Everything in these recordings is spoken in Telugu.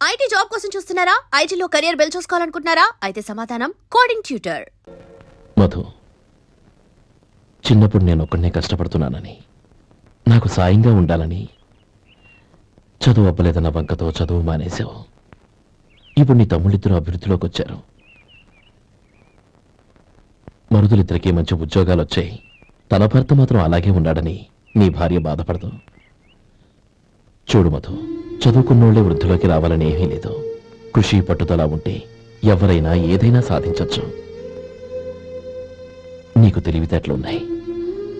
ఐటీ జాబ్ కోసం చూస్తున్నారా? ఐటీలో కెరియర్ బిల్డ్ చూసుకోవాలనుకుంటున్నారా? అయితే సమాధానం కోడింగ్ ట్యూటర్. మధు, చిన్నప్పుడు నేను ఒక్కడనే కష్టపడుతున్నానని, నాకు సాయంగా ఉండాలని చదువు అవ్వలేదన్న వంకతో చదువు మానేశావు. ఇప్పుడు నీ తమ్ముళ్ళిద్దరూ అభివృద్ధిలోకి వచ్చారు. మరుదులిద్దరికీ మంచి ఉద్యోగాలు వచ్చాయి. తన భర్త మాత్రం అలాగే ఉన్నాడని నీ భార్య బాధపడదు. చూడు మధు, చదువుకున్నోళ్లే వృద్ధిలోకి రావాలని ఏమీ లేదు. కృషి పట్టుదల ఉంటే ఎవరైనా ఏదైనా సాధించొచ్చు. నీకు తెలివితేటలున్నాయి.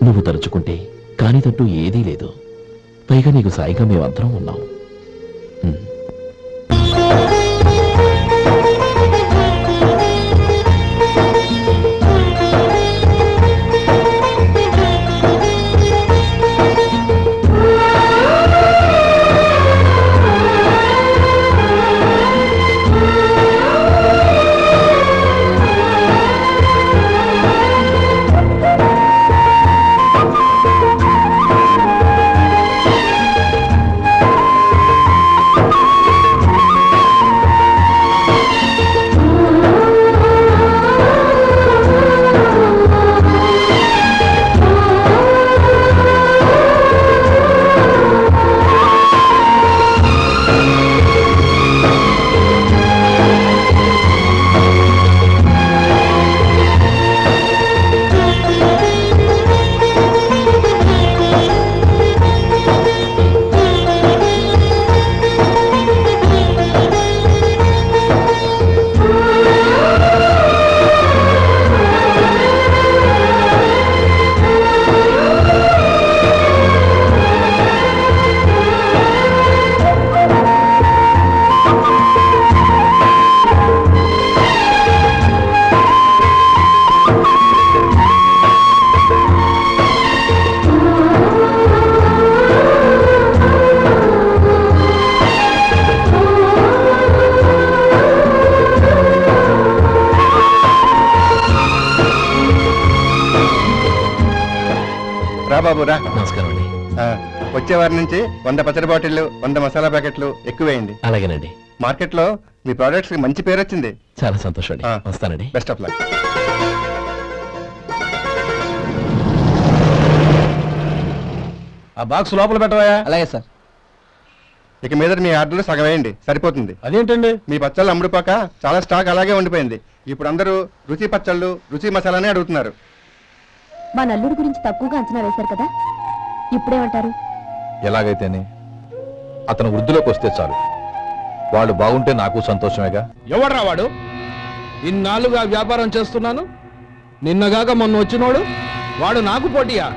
నువ్వు తలుచుకుంటే కానిదంటూ ఏదీ లేదు. పైగా నీకు సాయిగా మేమందరం ఉన్నాం. బాబు రా. నమస్కారం అండి. వచ్చే వారి నుంచి 100 పచ్చడి బాటిళ్లు, 100 మసాలా ప్యాకెట్లు ఎక్కువేయండి. అలాగేనండి. మార్కెట్ లో మీ ప్రొడక్ట్స్ కి మంచి పేరు వచ్చింది. చాలా సంతోషం అండి. వస్తానండి. Best of luck. ఆ బాక్స్ లోపల పెట్టవా? అలాగే సార్. ఇక మీద మీ ఆర్డర్లు సగం వేయండి, సరిపోతుంది. అదేంటండి? మీ పచ్చళ్ళు అమ్ముడుపోక చాలా స్టాక్ అలాగే ఉండిపోయింది. ఇప్పుడు అందరూ రుచి పచ్చళ్ళు, రుచి మసాలానే అడుగుతున్నారు. మా నల్లుడి గురించి తక్కువగా అంచనా వేశారు కదా, ఇప్పుడేమంటారు? ఎలాగైతేనే అతను వృద్ధిలోకి వస్తే చాలు. వాళ్ళు బాగుంటే నాకు సంతోషమేగా. ఎవడ్రా వాడు? ఇన్నాళ్ళుగా వ్యాపారం చేస్తున్నాను, నిన్నగాక మొన్న వచ్చినోడు వాడు నాకు పోటీయా?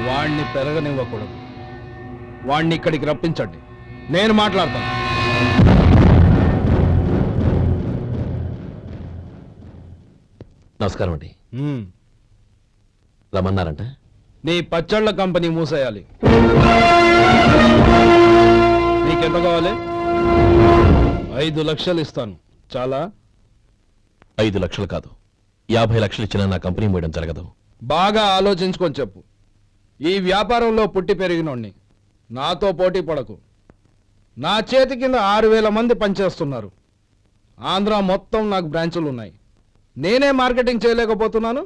వాణ్ణి పెరగనివ్వకూడదు. వాణ్ణి ఇక్కడికి రప్పించండి, నేను మాట్లాడతాను. నమస్కారం అండి. రమ్మన్నారంట? నీ పచ్చళ్ళ కంపెనీ మూసేయాలి. నీకెంత కావాలి? 5 లక్షలు ఇస్తాను. చాలా? 5 లక్షలు కాదు, 50 లక్షలు ఇచ్చినా నా కంపెనీ మూయడం జరగదు. బాగా ఆలోచించుకొని చెప్పు. ఈ వ్యాపారంలో పుట్టి పెరిగినోణ్ణి, నాతో పోటీ పడకు. నా చేతి కింద 6000 మంది పనిచేస్తున్నారు. ఆంధ్ర మొత్తం నాకు బ్రాంచులు ఉన్నాయి. నేనే మార్కెటింగ్ చేయలేకపోతున్నాను.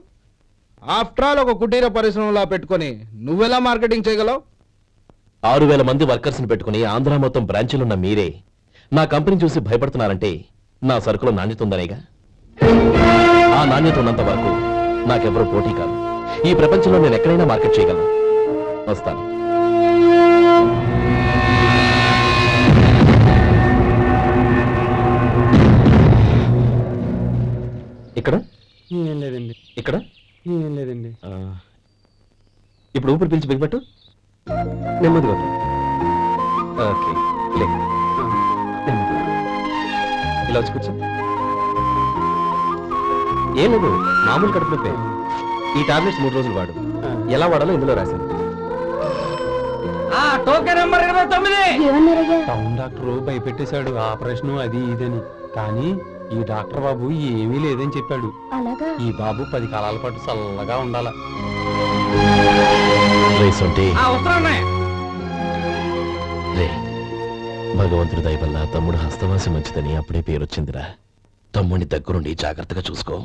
ఆఫ్టర్ ఆల్ ఒక కుటీర పరిశ్రమలా పెట్టుకొని నువ్వెలా మార్కెటింగ్ చేయగలవు? 6000 మంది వర్కర్స్ని పెట్టుకుని ఆంధ్ర మొత్తం బ్రాంచీలున్న మీరే నా కంపెనీ చూసి భయపడుతున్నారంటే నా సరుకులో నాణ్యత ఉందనేగా. ఆ నాణ్యత ఉన్నంత వరకు నాకెవరూ పోటీ కాదు. ఈ ప్రపంచంలో నేను ఎక్కడైనా మార్కెట్ చేయగలను. వస్తాను. ఇక్కడ ఏం లేదండి. ఇక్కడ ఏం లేదండి. ఇప్పుడు ఊపిరి పీల్చి బిగిపెట్టు. నెమ్మదిగా వద్దు. ఓకే, లే. నెమ్మదిగా. ఇలా వచ్చి కూర్చో. ఏం లేదు, మామూలు కడుపు నొప్పే. ఈ టాబ్లెట్స్ 3 రోజులు వాడు. ఎలా వాడాలో ఇందులో రాశాను. టౌన్ డాక్టర్ భయపెట్టేశాడు, ఆపరేషన్ అది ఇదని. కానీ ఈ డాక్టర్ బాబు ఏమీ లేదని చెప్పాడు. ఈ బాబు 10 కాలాల పాటు చల్లగా ఉండాలా. భగవంతుడి దయ వల్ల తమ్ముడు హస్తవాసి మంచిదని అప్పుడే పేరొచ్చిందిరా. తమ్ముడిని దగ్గరుండి జాగ్రత్తగా చూసుకో.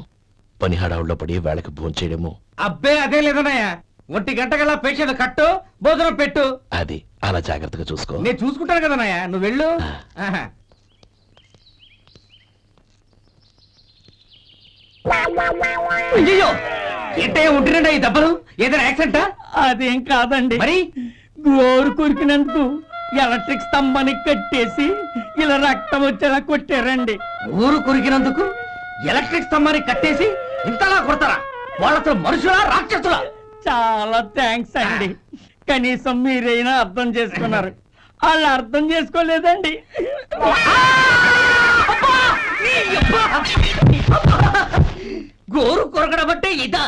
పని హడావుల్లో పడి వేళకి భోంచేయడము. అబ్బే అదే లేదన్నయ్య, 1 గంట గల పేషెంట్ కట్టు, భోజనం పెట్టు. అది అలా జాగ్రత్తగా చూసుకో. నేను చూసుకుంటాను కదన్నయ్య, నువ్వు వెళ్ళు. ఆహా. అయ్యో, ఏంటయ్యా ఉంటున్నాడా ఈ దెబ్బలు? ఏదైనా యాక్సిడెంటా? అదేం కాదండి, మరి గోరు కొరికినందుకు ఎలక్ట్రిక్ స్తంభానికి కట్టేసి ఇలా రక్తం వచ్చేలా కొట్టారండి. ఊరు కొరికినందుకు ఎలక్ట్రిక్ స్తంభాన్ని కట్టేసి ఇంతలా కొడతారా? వాళ్ళతో మనుషులా రాక్షసులా? చాలా థ్యాంక్స్ అండి, కనీసం మీరైనా అర్థం చేసుకున్నారు. వాళ్ళు అర్థం చేసుకోలేదండి. గోరు కొరకడం అంటే ఇదా?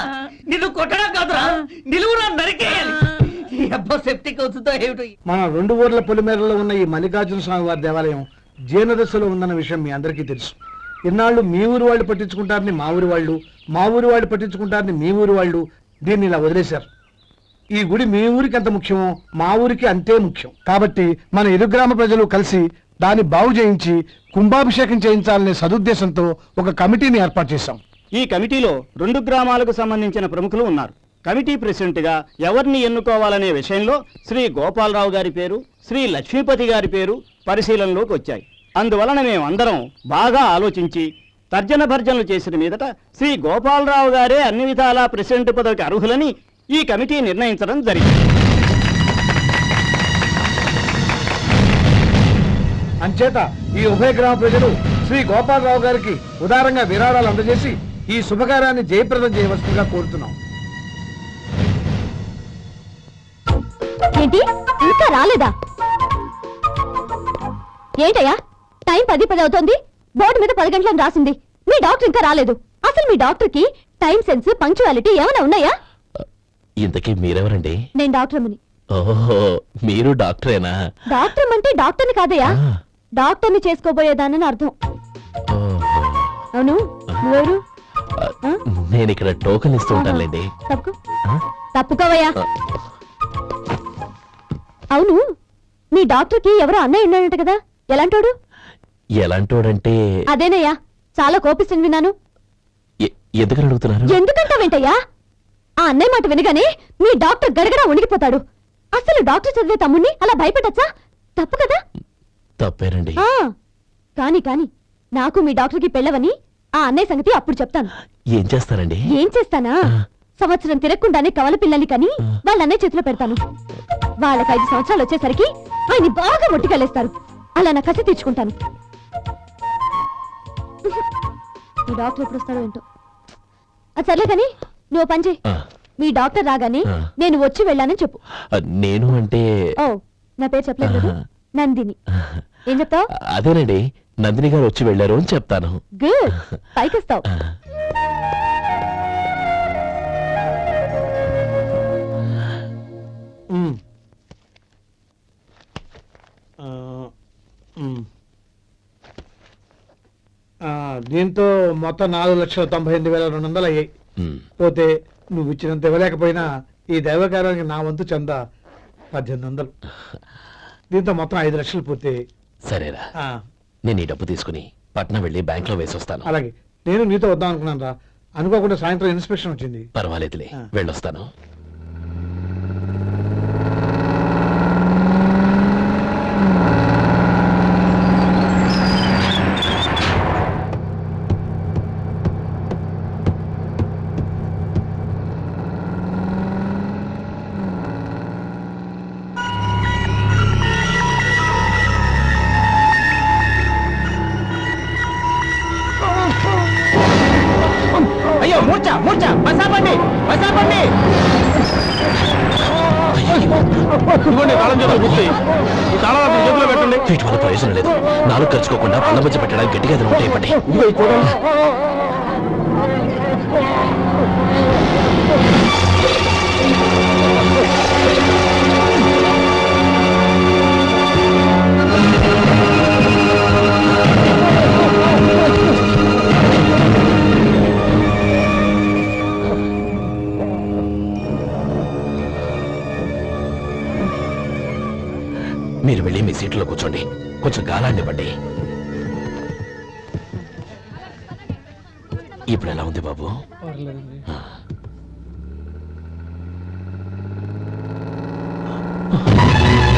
నిన్ను కొట్టడం కాదురా, నిలువురా నరికేయాలి. ఈ అబ్బా సెప్టిక్ అవుతుందో ఏమిటో. మన 2 ఊర్ల పొలిమేరలో ఉన్న ఈ మల్లికార్జున స్వామి వారి దేవాలయం జీర్ణదశలో ఉందన్న విషయం మీ అందరికీ తెలుసు. ఇన్నాళ్ళు మీ ఊరు వాళ్ళు పట్టించుకుంటారని మా ఊరి వాళ్ళు, మా ఊరి వాళ్ళు పట్టించుకుంటారని మీ ఊరి వాళ్ళు దీన్ని ఇలా వదిలేశారు. ఈ గుడి మీ ఊరికి ఎంత ముఖ్యమో మా ఊరికి అంతే ముఖ్యం. కాబట్టి మన ఇరు గ్రామ ప్రజలు కలిసి దాన్ని బాగు చేయించి కుంభాభిషేకం చేయించాలనే సదుద్దేశంతో ఒక కమిటీని ఏర్పాటు చేశాం. ఈ కమిటీలో 2 గ్రామాలకు సంబంధించిన ప్రముఖులు ఉన్నారు. కమిటీ ప్రెసిడెంట్ గా ఎవరిని ఎన్నుకోవాలనే విషయంలో శ్రీ గోపాలరావు గారి పేరు, శ్రీ లక్ష్మీపతి గారి పేరు పరిశీలనలోకి వచ్చాయి. అందువలన మేమందరం బాగా ఆలోచించి తర్జన భర్జనలు చేసిన మీదట శ్రీ గోపాలరావు గారే అన్ని విధాలా ప్రెసిడెంట్ పదవికి అర్హులని ఈ కమిటీ నిర్ణయించడం జరిగింది. అంచేత ఈ ఉభయ గ్రామ ప్రజలు శ్రీ గోపాలరావు గారికి ఉదారంగా విరాళాలు అందజేసి ఈ శుభకార్యాన్ని జయప్రదం చేయవలసిందిగా కోరుతున్నాం. ఏంటి ఇంకా రాలేదా? ఏంటయ్యా, టైం 10 అవుతోంది, బోర్డు మీద 10 గంటలని రాసింది. మీ డాక్టర్ ఇంకా రాలేదు. అసలు మీ డాక్టర్ కి టైం సెన్స్, పంక్చువాలిటీ ఏమైనా ఉన్నాయా? ఇంతకీ మీరెవరండి? నేను డాక్టర్ అమ్మని. ఓహో, మీరు డాక్టరేనా? డాక్టర్ అంటే డాక్టర్ని కాదయ్యా, డాక్టర్ని చేసుకోబోయేదానని అర్థం. ఓహో. అవును, నువ్వెవరు? నేను ఇక్కడ టోకెన్ ఇస్తూ ఉంటానులేండి. తప్పుకో, తప్పుకోవయ్యా. అవును, మీ డాక్టర్ కి ఎవరో అన్నయ్య ఉన్నాడంట కదా, ఎలాంటోడు? ఎలాంటోడంటే అదేనయ్యా, చాలా కోపిస్తుంది విన్నాను. ఎందుకని అడుగుతున్నారు? ఎందుకంటావేంటయ్యా? ఆ అన్నయ్య మాట వినగానే మీ డాక్టర్ గడగడా ఉణిగిపోతాడు. అసలు డాక్టర్ చదివే తమ్ముణ్ణి అలా భయపెట్టచ్చా? తప్పు కదా? తప్పేనండి. కాని కాని నాకు మీ డాక్టర్ కి పెళ్ళవని ఆ అన్నయ్య సంగతి అప్పుడు చెప్తాను. ఏం చేస్తారండి? ఏం చేస్తానా, సంవత్సరం తిరగకుండానే కవల పిల్లల్ని కని వాళ్ళ అన్నయ్య చేతిలో పెడతాను. వాళ్ళకి 5 సంవత్సరాలు వచ్చేసరికి ఆయన్ని బాగా ఒట్టికెళ్ళేస్తారు. అలా నా కసి తీర్చుకుంటాను. మీ డాక్టర్ ఎప్పుడు వస్తాడో ఏంటో. అది సర్లే కానీ నువ్వు పని చేయి. మీ డాక్టర్ రాగానే నేను వచ్చి వెళ్ళానని చెప్పు. నేను అంటే ఓ, నా పేరు చెప్పలేదు కదా, నందిని. ఏం చెప్తావు? అదేనండి, నందిని గారు వచ్చి వెళ్ళారు అని చెప్తాను. గుడ్, పైకొస్తావు. దీంతో మొత్తం 4,98,200 అయ్యాయి. పోతే నువ్వు ఇచ్చినంత ఇవ్వలేకపోయినా ఈ దైవకార్యానికి నా వంతు చంద 1800. దీంతో మొత్తం 5 లక్షలు పూర్తయ్యాయి. సరేరా, నేను ఈ డబ్బు తీసుకుని పట్నం వెళ్ళి బ్యాంక్ లో వేసొస్తాను. అలాగే, నేను నీతో వద్దాం అనుకున్నాను రా, అనుకోకుండా సాయంత్రం ఇన్స్పెక్షన్ వచ్చింది. పర్వాలేదులే, వెళ్ళొస్తాను. అయ్యో, మూర్చ మూర్చ, బసాపండి బసాపండి. వీటి వల్ల ప్రయోజనం లేదు. 4 ఖర్చుకోకుండా పళ్ళ మధ్య పెట్టడానికి గట్టిగా ఏదైనా ఉంటే ఇవ్వండి. మీరు వెళ్ళి వెళ్ళి మీ సీట్లో కూర్చోండి, కొంచెం గాలాన్ని పడ్డి. ఇప్పుడు ఎలా ఉంది బాబు?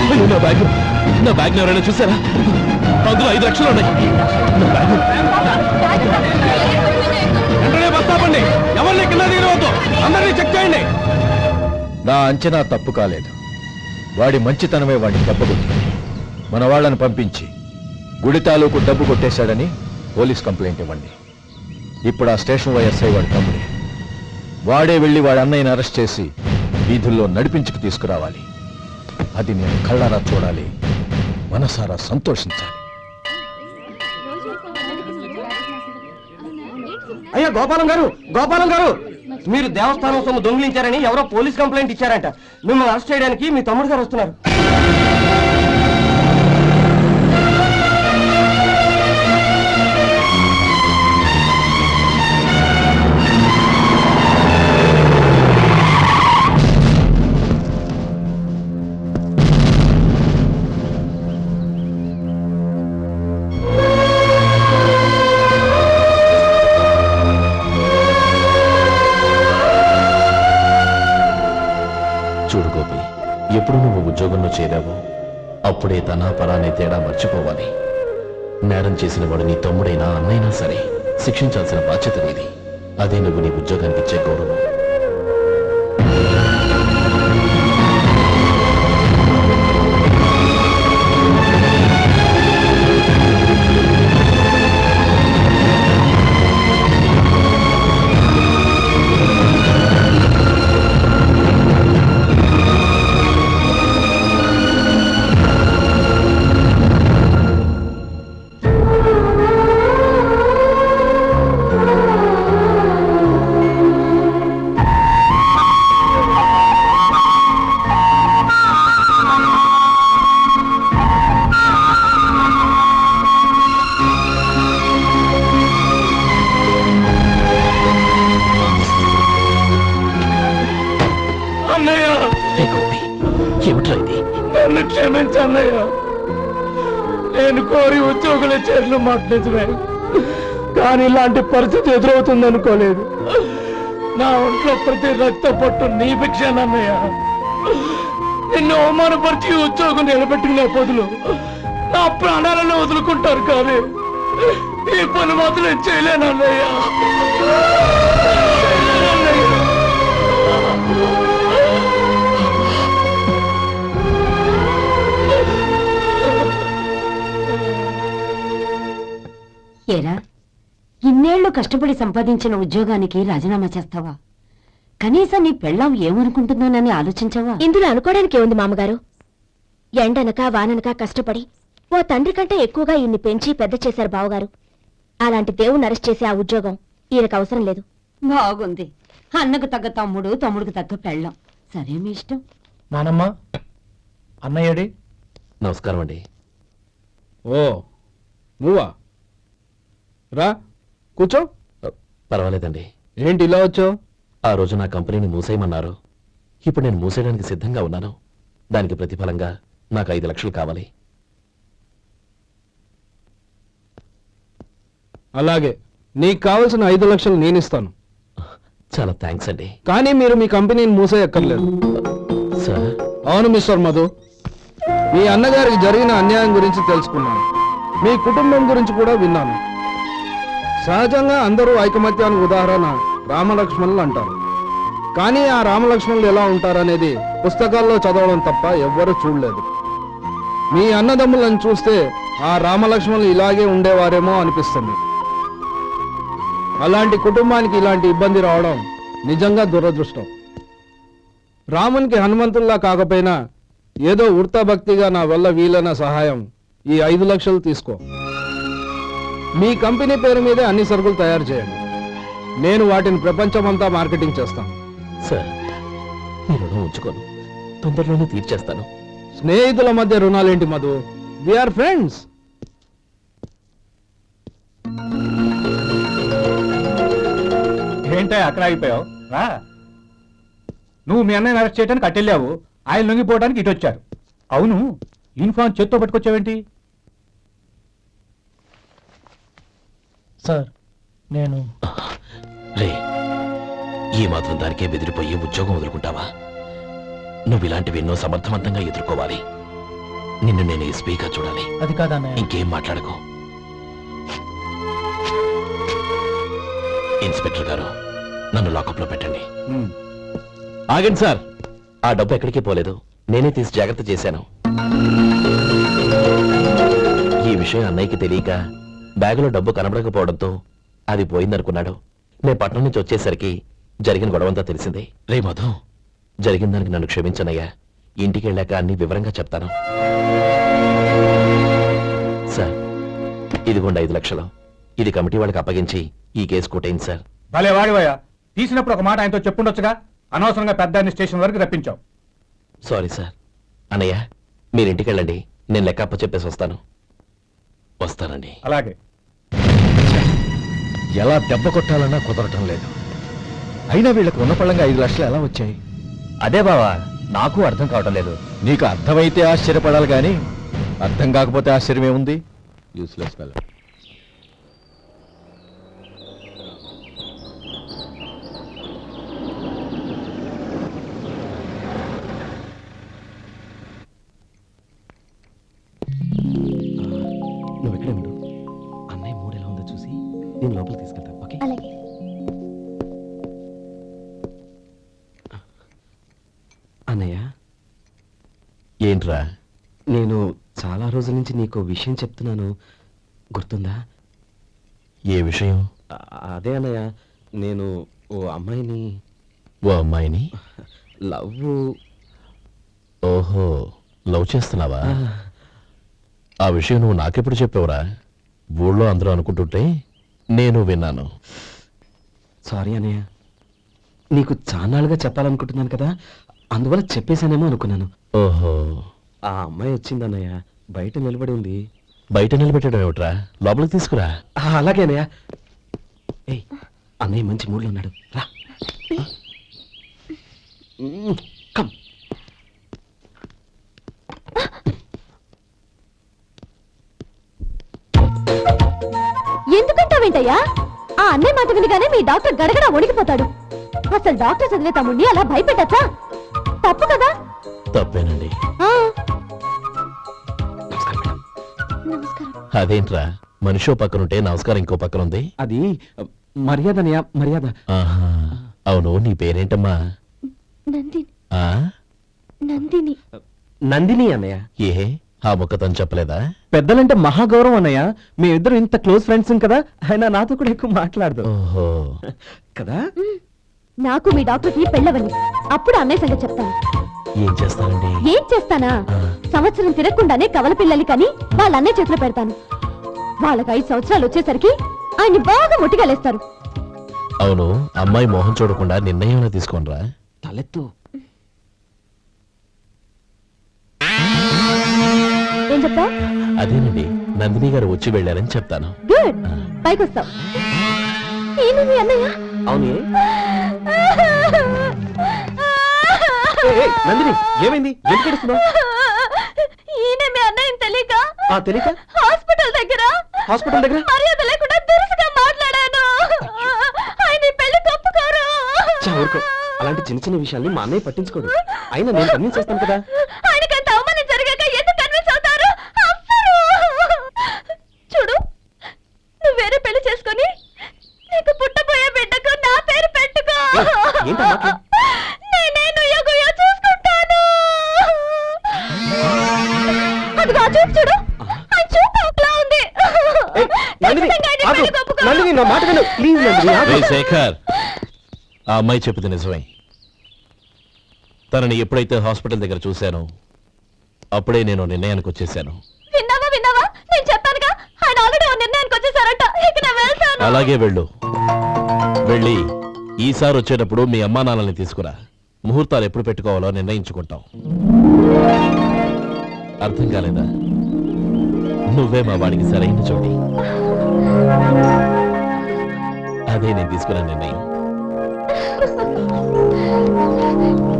అయ్యో, నా బ్యాగ్ ఎవరైనా చూసారా? అందులో 5 లక్షలు ఉన్నాయి. నా బ్యాగ్ వెంటనే బస్ ఆపండి. ఎవరిని కింద దిగవద్దు, అందరినీ చెక్ చేయండి. నా అంచనా తప్పు కాలేదు. వాడి మంచితనమే వాడిని దెబ్బకొట్టింది. మన వాళ్ళని పంపించి గుడి తాలూకు డబ్బు కొట్టేశాడని పోలీస్ కంప్లైంట్ ఇవ్వండి. ఇప్పుడు ఆ స్టేషన్ ఎస్ఐ వాడి తమ్ముడే. వాడే వెళ్ళి వాడి అన్నయ్యని అరెస్ట్ చేసి వీధుల్లో నడిపించుకు తీసుకురావాలి. అది నేను కళ్ళారా చూడాలి, మనసారా సంతోషించాలి. అయ్యా గోపాలం గారు, మీరు దేవస్థానం సొమ్ము దొంగిలించారని ఎవరో పోలీస్ కంప్లైంట్ ఇచ్చారంట. మిమ్మల్ని అరెస్ట్ చేయడానికి మీ తమ్ముడు గారు వస్తున్నారు. చూడు గోపి, ఎప్పుడు నువ్వు ఉద్యోగంలో చేరావో అప్పుడే తన పరానే తేడా మర్చిపోవాలి. నేరం చేసిన వాడు నీ తమ్ముడైనా అన్నైనా సరే శిక్షించాల్సిన బాధ్యత నీది. అదే నువ్వు నీ ఉద్యోగానికి ఇచ్చే గౌరవం. నన్ను క్షమించన్నయ్య. నేను కోరి ఉద్యోగుల చేతులు మాట్లాడమే, కానీ ఇలాంటి పరిస్థితి ఎదురవుతుంది అనుకోలేదు. నా ఒంట్లో ప్రతి రక్త పట్టు నీ భిక్షానన్నయ్య. నిన్ను అవమానపరిచి ఉద్యోగం నిలబెట్టుకునే బదులు నా ప్రాణాలను వదులుకుంటారు, కానీ ఈ పని మాత్రం చేయలేనన్నయ్య. ఏరా, ఇన్నేళ్లు కష్టపడి సంపాదించిన ఉద్యోగానికి రాజీనామా చేస్తావా? కనీసం నీ పెళ్ళాం ఏమనుకుంటుందోనని ఆలోచించవా? ఇందులో అనుకోవడానికి ఏముంది మామగారు? ఎండనక వాననక కష్టపడి ఓ తండ్రి కంటే ఎక్కువగా ఈయన్ని పెంచి పెద్ద చేశారు బావగారు. అలాంటి దేవుణ్ణి అరెస్ట్ చేసే ఆ ఉద్యోగం ఈయనకు అవసరం లేదు. బాగుంది. అన్నకు తగ్గ తమ్ముడు, తమ్ముడికి తగ్గ పెళ్ళాం. సరే, మీ ఇష్టం. నానమ్మ, అన్నయ్యడి. నమస్కారం అండి. ఓ నువ్వా? రా కూర్చో. పర్వాలేదండి. ఏంటి ఇలా వచ్చావు? ఆ రోజు నా కంపెనీని మూసేయమన్నారు. ఇప్పుడు నేను మూసేయడానికి సిద్ధంగా ఉన్నాను. దానికి ప్రతిఫలంగా నాకు 5 లక్షలు కావాలి. అలాగే, నీకు కావలసిన 5 లక్షలు నేను ఇస్తాను. చాలా థ్యాంక్స్ అండి. కానీ మీరు మీ కంపెనీని మూసేయక్కర్లేదు. సార్? అవును మిస్టర్ మధు, మీ అన్నగారికి జరిగిన అన్యాయం గురించి తెలుసుకున్నాను. మీ కుటుంబం గురించి కూడా విన్నాను. సహజంగా అందరూ ఐకమత్యానికి ఉదాహరణ రామలక్ష్మణులు అంటారు. కానీ ఆ రామలక్ష్మణులు ఎలా ఉంటారనేది పుస్తకాల్లో చదవడం తప్ప ఎవ్వరూ చూడలేదు. మీ అన్నదమ్ములను చూస్తే ఆ రామలక్ష్మణులు ఇలాగే ఉండేవారేమో అనిపిస్తుంది. అలాంటి కుటుంబానికి ఇలాంటి ఇబ్బంది రావడం నిజంగా దురదృష్టం. రామునికి హనుమంతుల్లా కాకపోయినా ఏదో ఉడతాభక్తిగా నా వల్ల వీలైన సహాయం ఈ 5 లక్షలు తీసుకో. మీ కంపెనీ పేరు మీదే అన్ని సరుకులు తయారు చేయండి. నేను వాటిని ప్రపంచమంతా మార్కెటింగ్ చేస్తాను. సార్, ఈ రుణం ఉంచుకోను, తొందరలోనే తీర్చేస్తాను. స్నేహితుల మధ్య రుణాలేంటి మధు? We are friends. ఏంటో అక్కడ ఆగిపోయావు? రా. నువ్వు మీ అన్నయ్యని అరెస్ట్ చేయడానికి అట్టెళ్ళావు, ఆయన లొంగిపోవడానికి ఇటు వచ్చారు. అవును, యూనిఫామ్ చేత్తో పట్టుకొచ్చావేంటి? సార్ నేను రే, ఈ మాత్రం దానికే బెదిరిపోయి ఉద్యోగం వదులుకుంటావా? నువ్వు ఇలాంటివి ఎన్నో సమర్థవంతంగా ఎదుర్కోవాలి. నిన్ను నేను ఎస్పీగా చూడాలి. అది కాదన్నయ్య. ఇంకేం మాట్లాడకు. ఇన్స్పెక్టర్ గారు, నన్ను లాకప్ లో పెట్టండి. ఆగండి సార్, ఆ డబ్బు ఎక్కడికి పోలేదు. నేనే తీసి జాగ్రత్త చేశాను. ఈ విషయం అన్నయ్యకి తెలియక బ్యాగులో డబ్బు కనబడకపోవడంతో అది పోయిందనుకున్నాడు. నేను పట్నం నుంచి వచ్చేసరికి జరిగిన గొడవంతా తెలిసింది. రే మధు, జరిగిన దానికి నన్ను క్షమించనయ్యా. ఇంటికి వెళ్ళాక అన్ని వివరంగా చెప్తాను. సార్, ఇదిగోండి 5 లక్షలు. ఇది కమిటీ వాళ్ళకి అప్పగించి ఈ కేసు కొట్టేయండి సార్. భలే వాడివయ్యా, తీసినప్పుడు ఒక మాట ఆయనతో చెప్పుండొచ్చుగా. అనవసరంగా పెద్ద స్టేషన్ వరకు రప్పించావు. Sorry sir. అన్నయ్య, మీరు ఇంటికి వెళ్ళండి. నేను లెక్క అప్ప చెప్పేసి వస్తానండి. అలాగే. ఎలా దెబ్బ కొట్టాలన్నా కుదరటం లేదు. అయినా వీళ్ళకు ఉన్న పళ్ళంగా 5 లక్షలు ఎలా వచ్చాయి? అదే బావా, నాకు అర్థం కావటం లేదు. నీకు అర్థమైతే ఆశ్చర్యపడాలి కానీ అర్థం కాకపోతే ఆశ్చర్యమేముంది? Useless fellow. నువ్వు ఇక్కడే ఉండు. అన్నయ్య మూడు ఎలా ఉందో చూసి నేను లోపలికి తీసుకెళ్తాను. ఓకే? అలాగే. అన్నయ్య, ఏంట్రా? నేను చాలా రోజుల నుంచి నీకు విషయం చెప్తున్నాను, గుర్తుందా? ఏ విషయం? అదే అన్నయ్య, నేను ఓ అమ్మాయిని ఓ అమ్మాయిని లవ్. ఓహో, లవ్ చేస్తున్నావా? ఆ విషయం నువ్వు నాకెప్పుడు చెప్పావురా? ఊళ్ళో అందరూ అనుకుంటుంటే నేను విన్నాను. సారీ అన్నయ్య, నీకు చాన్నాళ్ళుగా చెప్పాలనుకుంటున్నాను కదా, అందువల్ల చెప్పేశానేమో అనుకున్నాను. ఓహో, ఆ అమ్మాయి వచ్చింది అన్నయ్య, బయట నిలబడి ఉంది. బయట నిలబెట్టడం ఏమిట్రా? లోపలికి తీసుకురా. అలాగే అన్నయ్య. ఏయ్, అన్నయ్య మంచి మూడ్లో ఉన్నాడు, రా. కమ్. ఎందుకంటావేంటయ్యా? ఆ అన్నయ్య మాట వినగానే మీ డాక్టర్ గడగడ వణికిపోతాడు. అసలు డాక్టర్ చదివే తమ్ముడిని అలా భయపెట్టచ్చా? తప్పు కదా? తప్పేనండి. ఆ, నమస్కారం. అదేంట్రా, మనిషో పక్కనుంటే నమస్కారం ఇంకో పక్కన ఉంది? అది మర్యాద అన్నయ్య, మర్యాద. ఆహా, అవును, నీ పేరేంటమ్మా? నందిని. ఆ? నందిని. నందిని అన్నయ్య. ఏ, ఆ ముక్క తను చెప్పలేదా? పెద్దలంటే మహాగౌరవం అన్నయ్య. మేమిద్దరం ఇంత క్లోజ్ ఫ్రెండ్స్ కదా, ఆయన నాతో కూడా ఎక్కువ మాట్లాడదు ఓహో, కదా. నాకు మీ డాక్టర్కి పెళ్ళవని అప్పుడు అన్నయ్య సంగతి చెప్తాను. ఏం చేస్తానండి? ఏం చేస్తానా? సంవత్సరం తిరగకుండానే కవల పిల్లలు కని వాళ్ళ అన్నయ్య చేతిలో పెడతాను. వాళ్ళకి 5 సంవత్సరాలు వచ్చేసరికి ఆయన్ని బాగా ముట్టిగలేస్తారు. అవును, అమ్మాయి మొహం చూడకుండా నిర్ణయం తీసుకోనరా? తలెత్తు. ఏం చెప్తా? అదేనండి, నందిని గారు వచ్చి వెళ్ళారని చెప్తాను. గుడ్, పైకొస్తావు. ఏమి మీ అన్నయ్య? అవునే. నందిని, ఏమైంది? ఎందుకు ఏడుస్తున్నావ్? ఈయన మీ అన్నయ్యని తెలియక తెలియక హాస్పిటల్ దగ్గర మర్యాద లేకుండా దురుసుగా మాట్లాడాను. ఆయన ఈ పెళ్లి ఒప్పుకోరు. ఊరుకో, అలాంటి చిన్న చిన్న విషయాల్ని మా అన్నయ్య పట్టించుకోడు. అయినా నేను కన్విన్స్ చేస్తాను కదా. ఆయనకంత అవమానం జరిగాక ఎందుకు కన్విన్స్ అవుతారు? చూడు, నువ్వు వేరే పెళ్లి చేసుకొని నీకు పుట్టబోయే బిడ్డకు నా పేరు పెట్టుకో. నేనే నుయ్యగుయ్య చూసుకుంటాను. అదిగో ఆ చూపు చూడు, ఆ చూపు ఒకలా ఉంది. నందిని, నా మాట విను ప్లీజ్. రేయ్ శేఖర్, ఆ అమ్మాయి చెప్పింది నిజమే. తనని ఎప్పుడైతే హాస్పిటల్ దగ్గర చూశానో అప్పుడే నేను నిర్ణయానికి వచ్చేసాను. విన్నావా? నేను చెప్పానుగా, ఆయన ఆల్రెడీ ఓ నిర్ణయానికి వచ్చేసారంట. ఇక నేను వెళ్తాను. అలాగే వెళ్ళు. వెళ్ళి ఈసారి వచ్చేటప్పుడు మీ అమ్మా నాన్నల్ని తీసుకురా. ముహూర్తాలు ఎప్పుడు పెట్టుకోవాలో నిర్ణయించుకుంటాం. అర్థం కాలేదా? నువ్వే మా వాడికి సరైన చోటి. అదే నేను తీసుకున్న నిర్ణయం.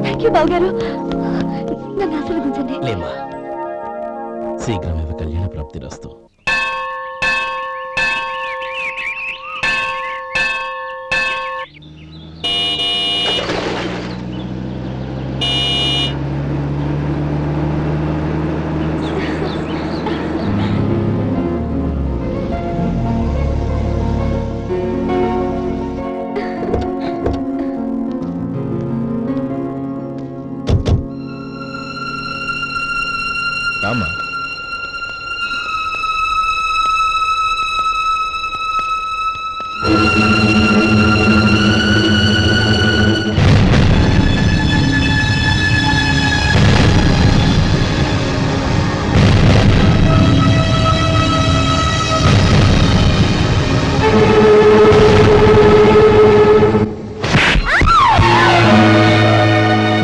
థ్యాంక్ యూ బాబు గారు, నన్ను ఆశీర్వదించండి. లేమ్మా, శీఘ్రమేవ కళ్యాణ ప్రాప్తిరస్తు. రామ్మా.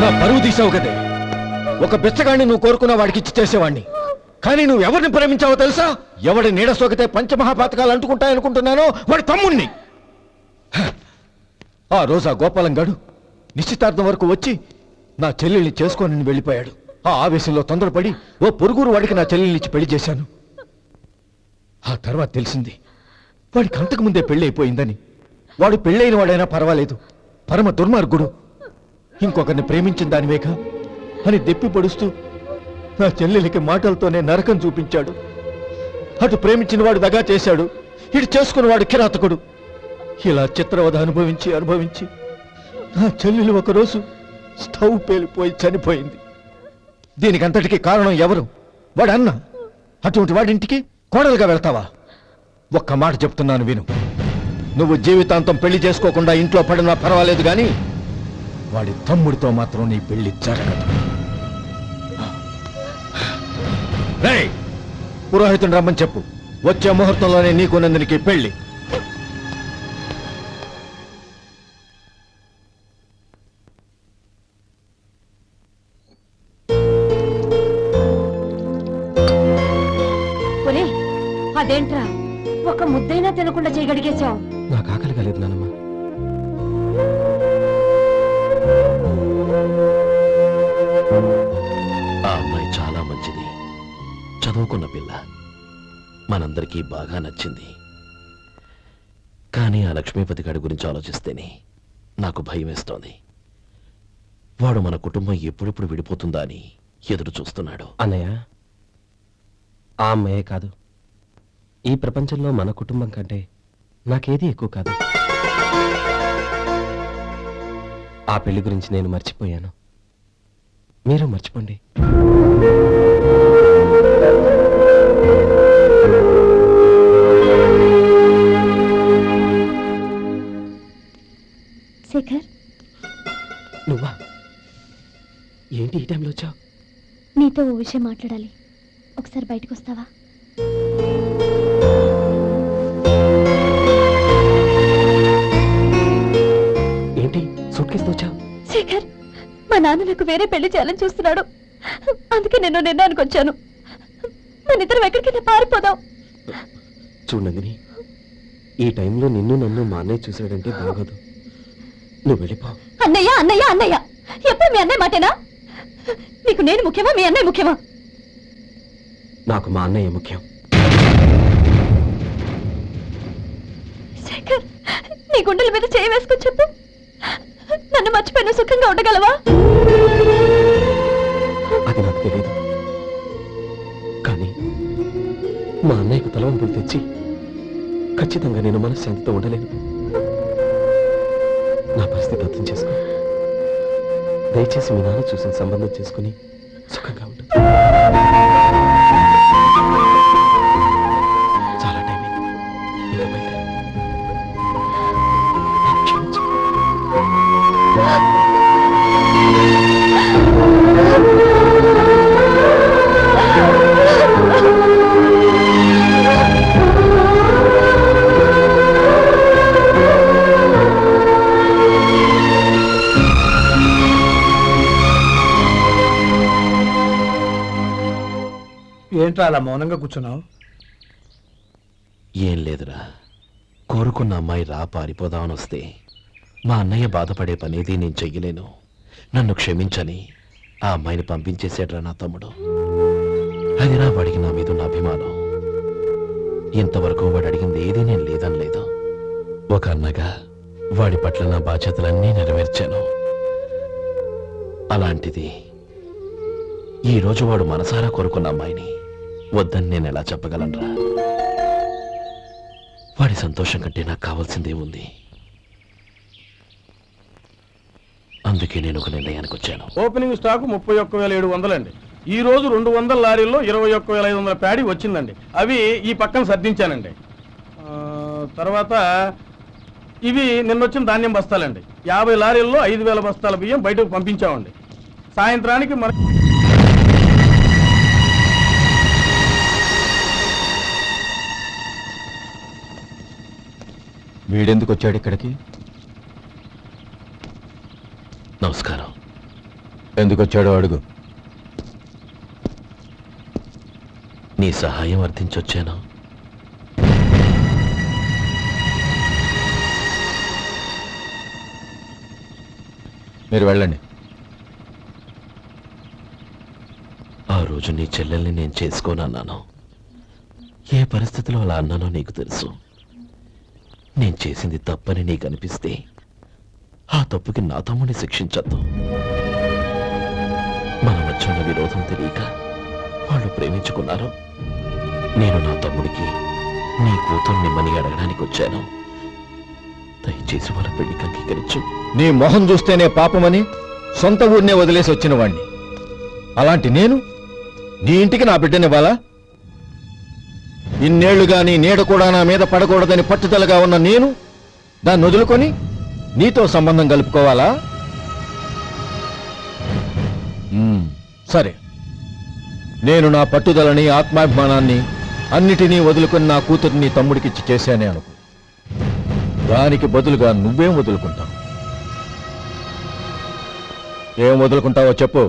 నా పరువు తీసావు కదే. ఒక బిచ్చగాడిని నువ్వు కోరుకున్న వాడికి ఇచ్చి చేసేవాడిని. కానీ నువ్వు ఎవరిని ప్రేమించావో తెలుసా? ఎవడి నీడ సోకితే పంచమహాపాతకాలు అంటుకుంటాయనుకుంటున్నానో వాడి తమ్ముణ్ణి. ఆ రోజు ఆ గోపాలం గాడు నిశ్చితార్థం వరకు వచ్చి నా చెల్లెల్ని చేసుకోనని వెళ్ళిపోయాడు. ఆ ఆవేశంలో తొందరపడి ఓ పొరుగురు వాడికి నా చెల్లెల్ని ఇచ్చి పెళ్లి చేశాను. ఆ తర్వాత తెలిసింది వాడికి అంతకు ముందే పెళ్లి అయిపోయిందని. వాడు పెళ్ళైన వాడైనా పర్వాలేదు, పరమ దుర్మార్గుడు. ఇంకొకరిని ప్రేమించిన దానివేగా అని దెప్పి పొడుస్తూ నా చెల్లెలికి మాటలతోనే నరకం చూపించాడు. అటు ప్రేమించిన వాడు దగా చేశాడు, ఇటు చేసుకున్నవాడు కిరాతకుడు. ఇలా చిత్రవధ అనుభవించి నా చెల్లెలు ఒకరోజు స్టవ్ పేలిపోయి చనిపోయింది. దీనికంతటికీ కారణం ఎవరు? వాడు అన్న. అటువంటి వాడింటికి కోడలుగా వెళ్తావా? ఒక్క మాట చెప్తున్నాను విను. నువ్వు జీవితాంతం పెళ్లి చేసుకోకుండా ఇంట్లో పడినా పర్వాలేదు, కానీ వాడి తమ్ముడితో మాత్రం నీ పెళ్లి జరగదు. రేయ్, పురోహితుని రమ్మని చెప్పు. వచ్చే ముహూర్తంలోనే నీకు నందినికి పెళ్లి. అదేంట్రా, ఒక ముద్దైనా తినకుండా చేయగలిగేశావు? నాకు ఆకలి కాలేదు నానమ్మ. ఆ అమ్మాయి చాలా మంచిది, చదువుకున్న పిల్ల, మనందరికీ బాగా నచ్చింది. కానీ ఆ లక్ష్మీపతి గారి గురించి ఆలోచిస్తేనే నాకు భయం వేస్తోంది. వాడు మన కుటుంబం ఎప్పుడెప్పుడు విడిపోతుందా అని ఎదురు చూస్తున్నాడు. అన్నయ్య, ఆ అమ్మాయే కాదు, ఈ ప్రపంచంలో మన కుటుంబం కంటే నాకేది ఎక్కువ కాదు. ఆ పెళ్లి గురించి నేను మర్చిపోయాను, మీరు మర్చిపోండి. శేఖర్, నువ్వా? ఏంటి ఈ టైంలో వచ్చావు? నీతో ఓ విషయం మాట్లాడాలి. ఒకసారి బయటకు వస్తావా? ఏంటి సూట్ కేసుతో వచ్చావు? శేఖర్, మా నాన్న నాకు వేరే పెళ్లి చేయాలని చూస్తున్నాడు. అందుకే నేను నిర్ణయానికి వచ్చాను. మన ఇద్దరం ఎక్కడికైనా పారిపోదాం. చూడండి, ఈ టైంలో నిన్ను నన్ను మా అన్నయ్య చూశాడంటే బాగోదు. నువ్వు వెళ్ళిపో. అన్నయ్య అన్నయ్య అన్నయ్య, ఎప్పుడు మీ అన్నయ్య మాటేనా? నీకు నేను ముఖ్యమా, మీ అన్నయ్య ముఖ్యమా? నాకు మా అన్నయ్య ముఖ్యం. శేఖర్, నీ గుండెల మీద చేయి వేసుకొని చెప్పు, నన్ను మర్చిపోయిన సుఖంగా ఉండగలవా? అది నాకు తెలియదు, కానీ మా అన్నయ్యకు తలవంపులు తెచ్చి ఖచ్చితంగా నేను మనశ్శాంతితో ఉండలేను. నా పరిస్థితి అర్థం చేసుకో. దయచేసి మీ నాన్న చూసిన సంబంధం చేసుకుని సుఖంగా ఉంటుంది. చాలా టైం అయింది, ఇంకా బయలుదేరు. క్షమించు. ఏంట్రా అలా మౌనంగా కూర్చున్నావు? ఏం లేదురా, కోరుకున్న అమ్మాయి రా పారిపోదామని వస్తే మా అన్నయ్య బాధపడే పనేది నేను చెయ్యలేను. నన్ను క్షమించని ఆ అమ్మాయిని పంపించేసాడ్రా నా తమ్ముడు. అది నా వాడికి నా మీద ఉన్న అభిమానం. ఇంతవరకు వాడు అడిగింది ఏదీ నేను లేదనలేదు. ఒక అన్నగా వాడి పట్ల నా బాధ్యతలన్నీ నెరవేర్చాను. అలాంటిది ఈరోజు వాడు మనసారా కోరుకున్న అమ్మాయిని వద్దని నేను ఎలా చెప్పగలనరా? వాడి సంతోషం కంటే నాకు కావాల్సిందే ఉంది. అందుకే నేను ఒక నిర్ణయానికి వచ్చాను. ఓపెనింగ్ స్టాక్ 31,700 అండి. ఈ రోజు 200 లారీల్లో 21,500 ప్యాడీ వచ్చిందండి. అవి ఈ పక్కన సర్దించానండి. తర్వాత ఇవి నిన్నొచ్చిన ధాన్యం బస్తాలండి. 50 లారీల్లో 5,000 బస్తాల బియ్యం బయటకు పంపించామండి. సాయంత్రానికి మన వీడెందుకు వచ్చాడు ఇక్కడికి? నమస్కారం. ఎందుకు వచ్చాడో అడుగు. నీ సహాయం అర్థించొచ్చాను. మీరు వెళ్ళండి. ఆ రోజు నీ చెల్లెల్ని నేను చేసుకోనన్నాను. ఏ పరిస్థితిలో అలా అన్నానో నీకు తెలుసు. నేను చేసింది తప్పని నీకు అనిపిస్తే ఆ తప్పుకి నా తమ్ముడిని శిక్షించద్దు. మన మధ్య ఉన్న విరోధం తెలియక వాళ్ళు ప్రేమించుకున్నారు. నేను నా తమ్ముడికి నీ కూతుర్ని మని అడగడానికి వచ్చాను. దయచేసి వాళ్ళ పెళ్లికి అంగీకరించు. నీ మొహం చూస్తేనే పాపమని సొంత ఊరినే వదిలేసి వచ్చిన వాణ్ణి. అలాంటి నేను నీ ఇంటికి నా బిడ్డనివ్వాలా? ఇన్నేళ్లుగా నీ నీడ కూడా నా మీద పడకూడదని పట్టుదలగా ఉన్న నేను దాన్ని వదులుకొని నీతో సంబంధం కలుపుకోవాలా? సరే, నేను నా పట్టుదలని ఆత్మాభిమానాన్ని అన్నిటినీ వదులుకొని నా కూతురిని తమ్ముడికిచ్చి చేశానే అనుకో. దానికి బదులుగా నువ్వేం వదులుకుంటావు? ఏం వదులుకుంటావో చెప్పు.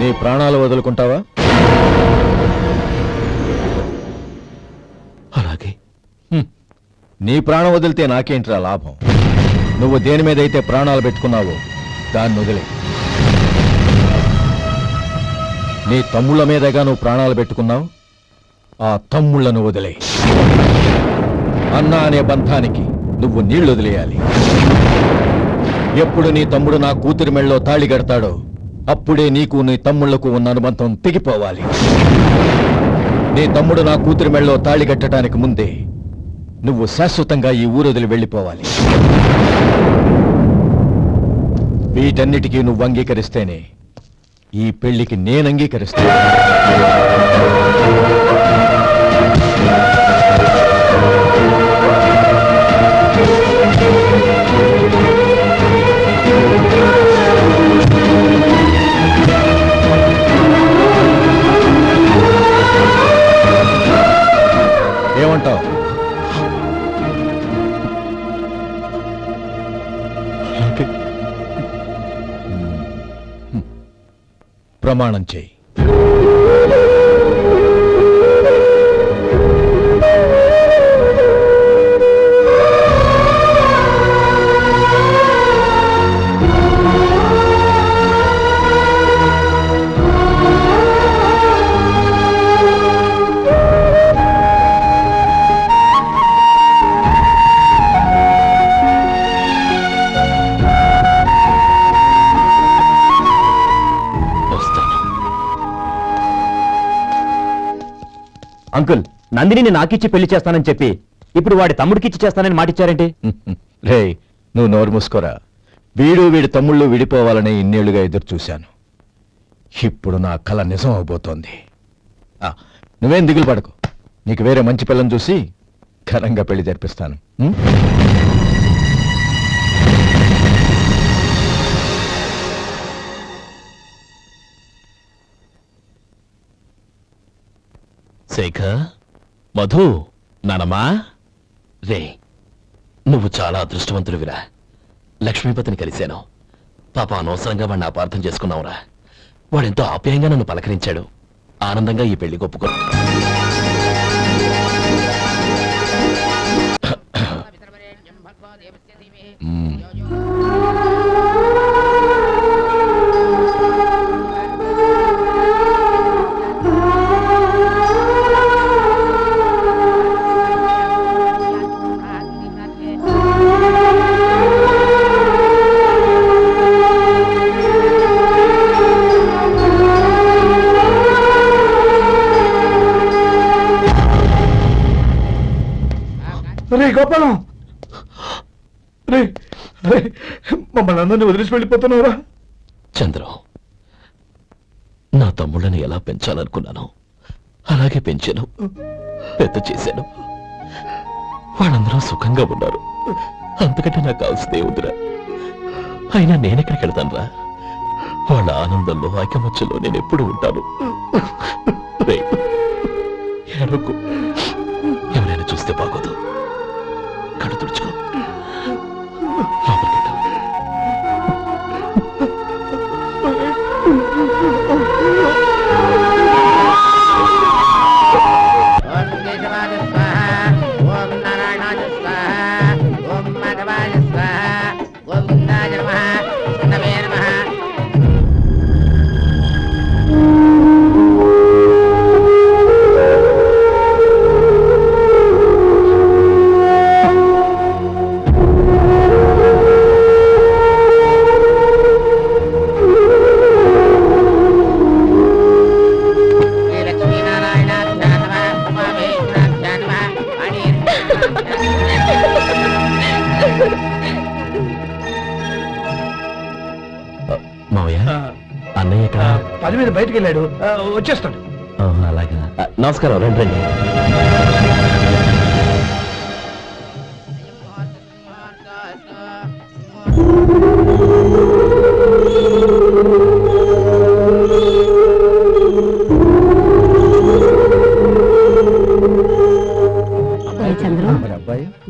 నీ ప్రాణాలు వదులుకుంటావా? అలాగే. నీ ప్రాణం వదిలితే నాకేంట్రా లాభం? నువ్వు దేని మీదైతే ప్రాణాలు పెట్టుకున్నావో దాన్ని వదిలే. నీ తమ్ముళ్ళ మీదగా నువ్వు ప్రాణాలు పెట్టుకున్నావు. ఆ తమ్ముళ్లను వదిలే. అన్న అనే బంధానికి నువ్వు నీళ్లు వదిలేయాలి. ఎప్పుడు నీ తమ్ముడు నా కూతురి మెళ్ళలో తాళి కడతాడో అప్పుడే నీకు నీ తమ్ముళ్లకు ఉన్న అనుబంధం తెగిపోవాలి. నీ తమ్ముడు నా కూతురి మెళ్ళలో తాళి కట్టడానికి ముందే నువ్వు శాశ్వతంగా ఈ ఊరొదిలి వెళ్ళిపోవాలి. వీటన్నిటికీ నువ్వు అంగీకరిస్తేనే ఈ పెళ్లికి నేను అంగీకరిస్తాను. ఏమంటావు? ప్రమాణం చేయి. అంకుల్, నందిని నాకిచ్చి పెళ్లి చేస్తానని చెప్పి ఇప్పుడు వాడి తమ్ముడికిచ్చి చేస్తానని మాటిచ్చారేంటి? రే, నువ్వు నోరు మూసుకోరా. వీడి తమ్ముళ్ళు విడిపోవాలని ఇన్నేళ్లుగా ఎదురు చూశాను. ఇప్పుడు నా కల నిజం అవబోతోంది. నువ్వేం దిగులు పడకు. నీకు వేరే మంచి పిల్లని చూసి ఘనంగా పెళ్లి జరిపిస్తాను. శేఖర్, మధు, నానమ్మా, రే, నువ్వు చాలా అదృష్టవంతుడివిరా. లక్ష్మీపతిని కలిశాను. పాప అనవసరంగా వాడిని అపార్థం చేసుకున్నావురా. వాడెంతో ఆప్యాయంగా నన్ను పలకరించాడు. ఆనందంగా ఈ పెళ్లి ఒప్పుకో. రే గోపాలం, రే రే, మమ్మల్ని అందరినీ వదిలేసి వెళ్ళిపోతున్నావురా? చంద్రం, నా తమ్ముళ్ళని ఎలా పెంచాలనుకున్నానో అలాగే పెంచాను, పెద్ద చేశాను. వాళ్ళందరూ సుఖంగా ఉన్నారు. అంతకంటే నాకు కావాల్సిందే ఉందిరా. అయినా నేనెక్కడికి వెళ్తానురా? వాళ్ళ ఆనందంలో ఐకమత్యంలో నేను ఎప్పుడు ఉంటాను. రేయ్, ఏడవకు. ఎవరైనా చూస్తే బాగోదు. కళ్ళు తుడుచుకో. లోపలికి వెళ్ళు. మావయ్య, అన్నయ్య ఎక్కడ? పని మీద బయటికి వెళ్ళాడు, వచ్చేస్తాడు. అలాగా. నమస్కారం, రండి రండి.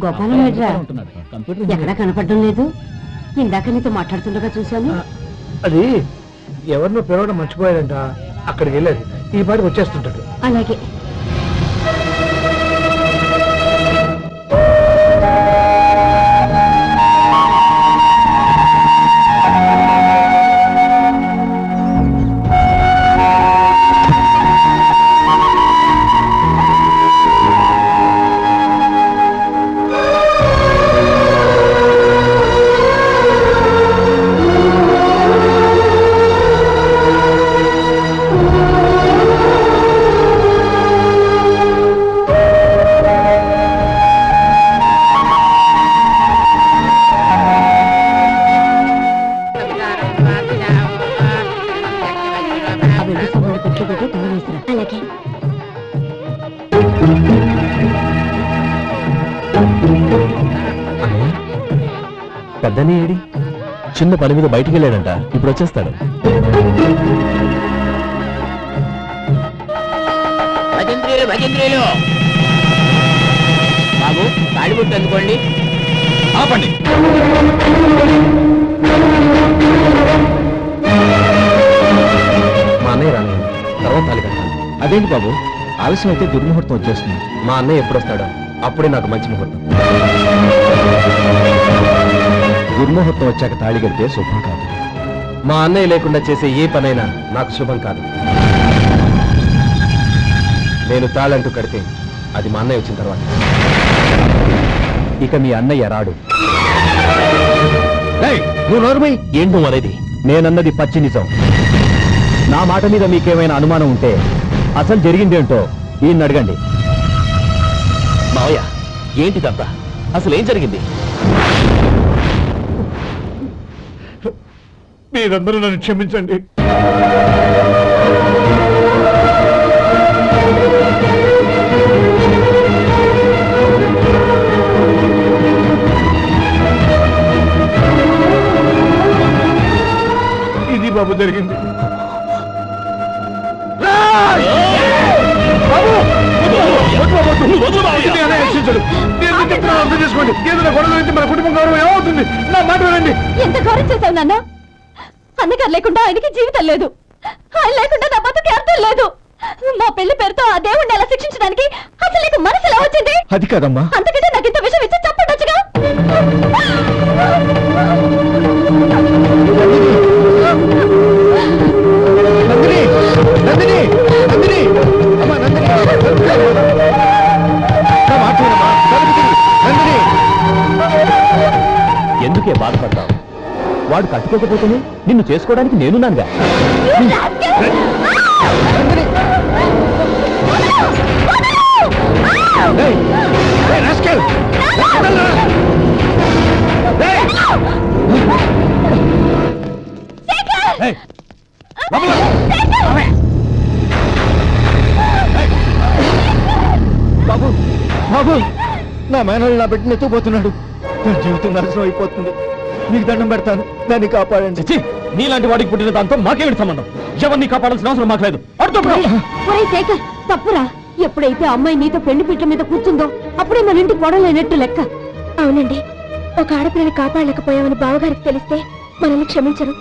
గోపాలం ఎక్కడా కనపడడం లేదు. ఇందాక నీతో మాట్లాడుతుండగా చూశాను. అది ఎవరినో పిలవడం మర్చిపోయాడంట, అక్కడికి వెళ్ళాడు. ఈ పాటికి వచ్చేస్తుంటాడు. అలాగే. అలాగే. పెద్దని ఏడి? చిన్న పని మీద బయటికి వెళ్ళాడంట, ఇప్పుడు వచ్చేస్తాడు. భజంత్రీలు బాబు, తాడిబుట్టు అందుకోండి. ఆపండి. మా అన్నయ్య రాని తర్వాత తాళి కట్టాలి. అదేంటి బాబు, ఆలస్యం అయితే దుర్ముహూర్తం వచ్చేస్తుంది. మా అన్నయ్య ఎప్పుడు వస్తాడో అప్పుడే నాకు మంచి ముహూర్తం. దుర్ముహూర్తం వచ్చాక తాళి కడితే శుభం కాదు. మా అన్నయ్య లేకుండా చేసే ఏ పనైనా నాకు శుభం కాదు. నేను తాళంటూ కడితే అది మా అన్నయ్య వచ్చిన తర్వాత. ఇక మీ అన్నయ్య రాడు. నువ్వు నోరుమై. ఏంటో అనేది? నేనన్నది పచ్చి నిజం. నా మాట మీద మీకేమైనా అనుమానం ఉంటే అసలు జరిగిందేంటో ఈయన్ని అడగండి. మావయ్య, ఏంటిదంతా? అసలు ఏం జరిగింది? మీరందరూ నన్ను క్షమించండి. ఇది బాబు జరిగింది. అర్థం చేసుకోండి. ఏదైనా గొడవ అయితే మన కుటుంబం గౌరవం ఏమవుతుంది? నా మాట వినండి. ఎంత గౌరవం చేశావు నాన్న? అన్నగారు లేకుండా ఆయనకి జీవితం లేదు, ఆయన లేకుండా నా బతుకి అర్థం లేదు. మా పెళ్లి పేరుతో ఆ దేవుణ్ణి ఎలా శిక్షించడానికి అసలు నీకు మనసు ఎలా వచ్చింది? అది కాదమ్మా. అంతకంటే నాకు ఇంత విషయం ఇచ్చి చెప్పండొచ్చుగా. ఎందుకే బాధపడతావు? వాడు కట్టుకోకపోతేనే నిన్ను చేసుకోవడానికి నేనున్నానుగా. You బాబు బాబు, నా మేనల్ని నా బిడ్డని ఎత్తుకుపోతున్నాడు. నా జీవితం నాశనం అయిపోతుంది. మీకు దండం పెడతాను, దాన్ని కాపాడండి. నీలాంటి వాడికి పుట్టిన దాంతో మాకేమిటి సంబంధం? ఎవరిని కాపాడాల్సిన అవసరం మాకు లేదు. ఒరేయ్ శేఖర్, తప్పురా. ఎప్పుడైతే అమ్మాయి నీతో పెళ్లి పీటల మీద కూర్చుందో అప్పుడే మన ఇంటి గొడవలేనట్టు లెక్క. అవునండి, ఒక ఆడపిల్లని కాపాడలేకపోయామని బావగారికి తెలిస్తే మనల్ని క్షమించరు.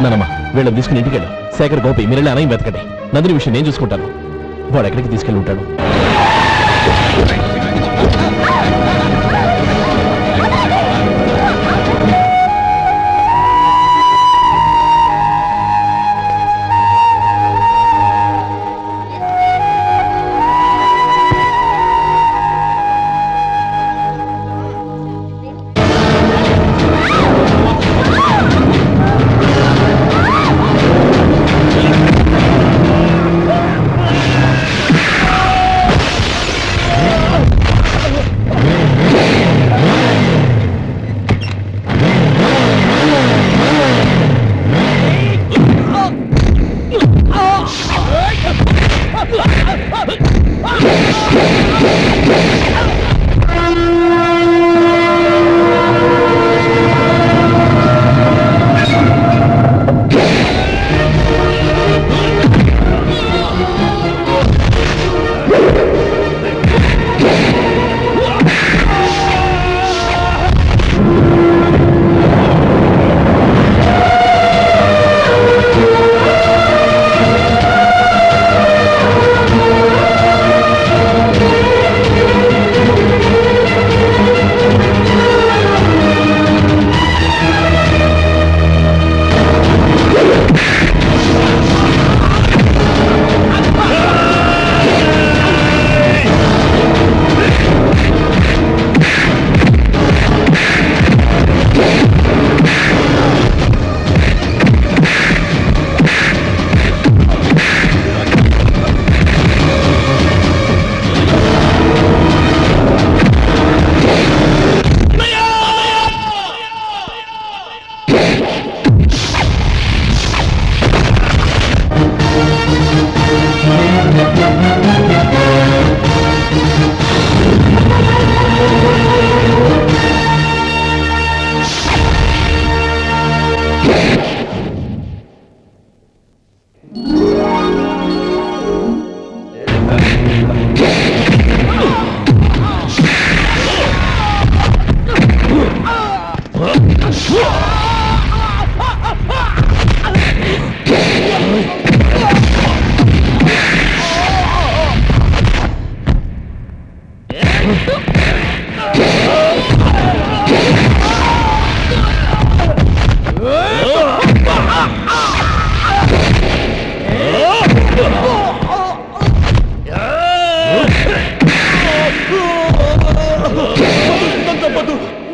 నానమ్మ, వీళ్ళని తీసుకుని ఇంటికి వెళ్ళు. శేఖర్, గోపి, మీరెళ్ళి అనయం వెతకండి. నందిని విషయం నేను చూసుకుంటాను. వాడు ఎక్కడికి తీసుకెళ్ళి ఉంటాడు?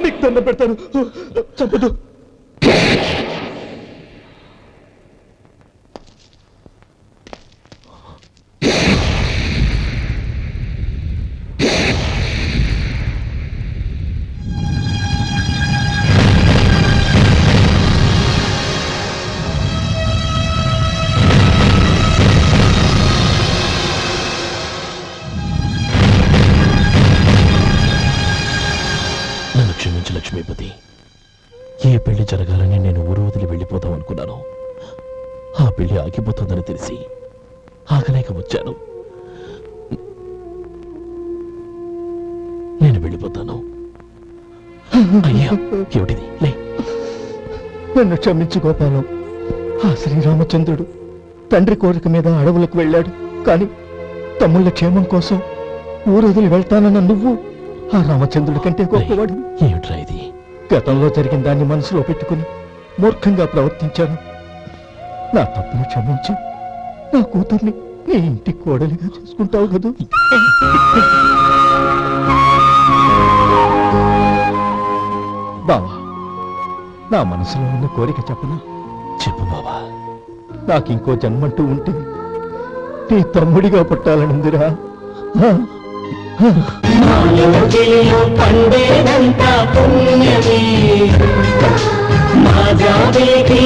నీకు దండం పెడతాను, చంపదు. క్షమించు లక్ష్మీపతి. ఏ పెళ్లి జరగాలని నేను ఊరు వదిలి వెళ్ళిపోతాం అనుకున్నాను. ఆ పెళ్లి ఆగిపోతుందని తెలిసి ఆగలేక వచ్చాను. నేను వెళ్ళిపోతాను. అయ్యా, ఏమిటిది? లే, నన్ను క్షమించు గోపాలం. ఆ శ్రీరామచంద్రుడు తండ్రి కోరిక మీద అడవులకు వెళ్ళాడు. కానీ తమ్ముళ్ళ క్షేమం కోసం ఊరు వదిలి వెళ్తానన్న నువ్వు ఆ రామచంద్రుడి కంటే గొప్పవాడు. ఏమిట్రా ఇది? గతంలో జరిగిన దాన్ని మనసులో పెట్టుకుని మూర్ఖంగా ప్రవర్తించాను. నా తప్పును క్షమించి నా కూతుర్ని నీ ఇంటి కోడలిగా చేసుకుంటావు కదూ? బావా, నా మనసులో ఉన్న కోరిక చెప్పనా? చెప్పు బావా. నాకింకో జన్మంటూ ఉంటే నీ తమ్ముడిగా పుట్టాలనుందిరా. పండేదంతా పుణ్యమే మా జాబిలికి